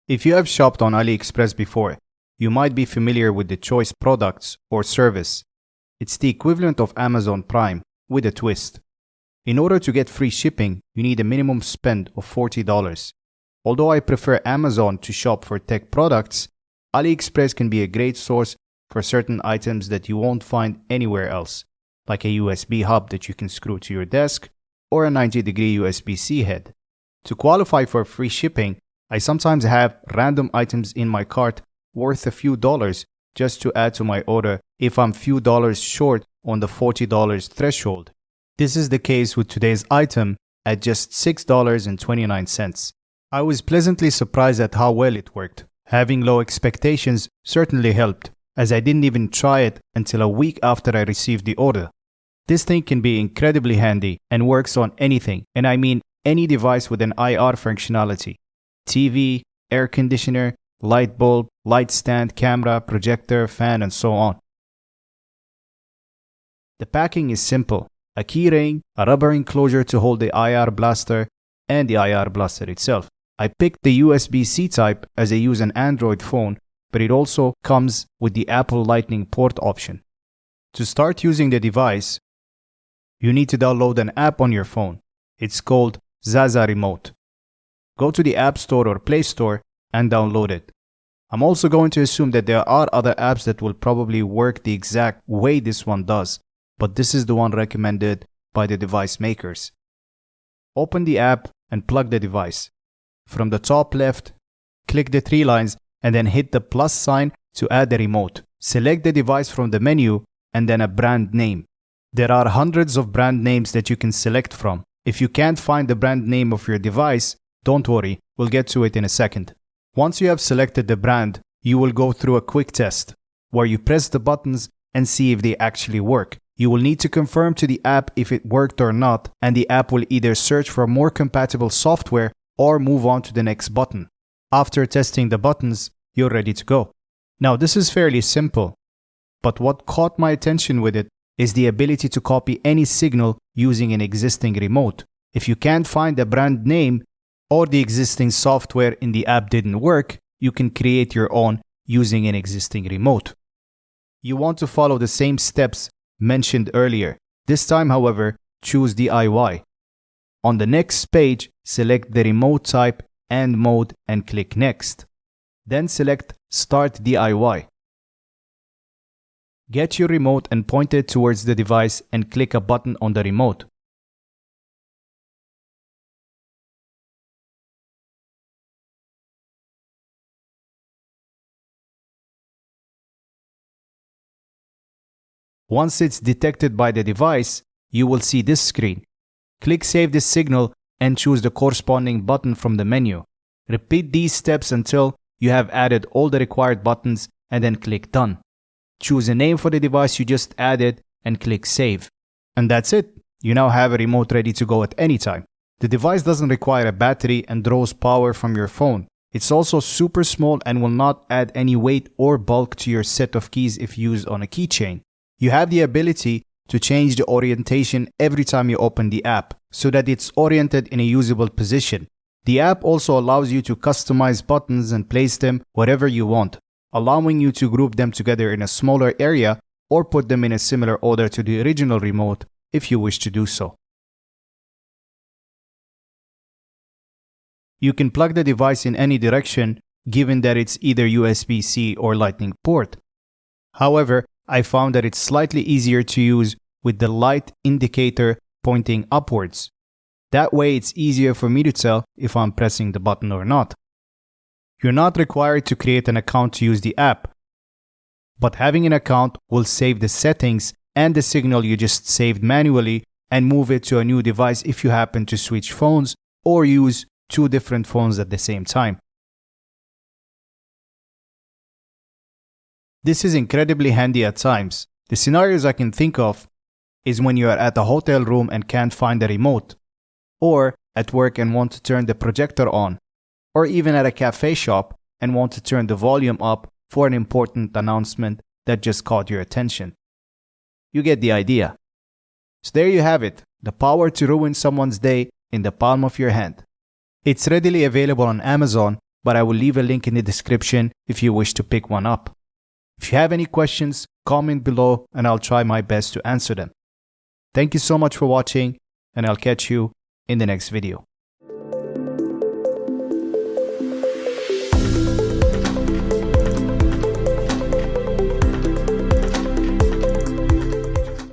If you have shopped on AliExpress before, you might be familiar with the Choice products or service. It's the equivalent of Amazon Prime with a twist. In order to get free shipping, you need a minimum spend of $40. Although I prefer Amazon to shop for tech products, AliExpress can be a great source for certain items that you won't find anywhere else, like a USB hub that you can screw to your desk or a 90-degree USB-C head. To qualify for free shipping, I sometimes have random items in my cart worth a few dollars just to add to my order if I'm few dollars short on the $40 threshold. This is the case with today's item at just $6.29. I was pleasantly surprised at how well it worked. Having low expectations certainly helped, as I didn't even try it until a week after I received the order. This thing can be incredibly handy and works on anything, and I mean any device with an IR functionality. TV, air conditioner, light bulb, light stand, camera, projector, fan, and so on. The packing is simple. A key ring, a rubber enclosure to hold the IR blaster, and the IR blaster itself. I picked the USB-C type as I use an Android phone, but it also comes with the Apple Lightning port option. To start using the device, you need to download an app on your phone. It's called Zaza Remote. Go to the App Store or Play Store and download it. I'm also going to assume that there are other apps that will probably work the exact way this one does, but this is the one recommended by the device makers. Open the app and plug the device. From the top left, click the three lines and then hit the plus sign to add the remote. Select the device from the menu and then a brand name. There are hundreds of brand names that you can select from. If you can't find the brand name of your device, don't worry, we'll get to it in a second. Once you have selected the brand, you will go through a quick test where you press the buttons and see if they actually work. You will need to confirm to the app if it worked or not, and the app will either search for more compatible software or move on to the next button. After testing the buttons, you're ready to go. Now, this is fairly simple, but what caught my attention with it is the ability to copy any signal using an existing remote. If you can't find a brand name or the existing software in the app didn't work, you can create your own using an existing remote. You want to follow the same steps mentioned earlier. This time, however, choose DIY. On the next page, select the remote type and mode and click Next. Then select Start DIY. Get your remote and point it towards the device and click a button on the remote. Once it's detected by the device, you will see this screen. Click Save this signal and choose the corresponding button from the menu. Repeat these steps until you have added all the required buttons and then click Done. Choose a name for the device you just added and click Save. And that's it. You now have a remote ready to go at any time. The device doesn't require a battery and draws power from your phone. It's also super small and will not add any weight or bulk to your set of keys if used on a keychain. You have the ability to change the orientation every time you open the app so that it's oriented in a usable position. The app also allows you to customize buttons and place them wherever you want, allowing you to group them together in a smaller area or put them in a similar order to the original remote if you wish to do so. You can plug the device in any direction, given that it's either USB-C or Lightning port. However, I found that it's slightly easier to use with the light indicator pointing upwards. That way it's easier for me to tell if I'm pressing the button or not. You're not required to create an account to use the app, but having an account will save the settings and the signal you just saved manually and move it to a new device if you happen to switch phones or use two different phones at the same time. This is incredibly handy at times. The scenarios I can think of is when you are at a hotel room and can't find a remote, or at work and want to turn the projector on, or even at a cafe shop and want to turn the volume up for an important announcement that just caught your attention. You get the idea. So there you have it, the power to ruin someone's day in the palm of your hand. It's readily available on Amazon, but I will leave a link in the description if you wish to pick one up. If you have any questions, comment below and I'll try my best to answer them. Thank you so much for watching, and I'll catch you in the next video.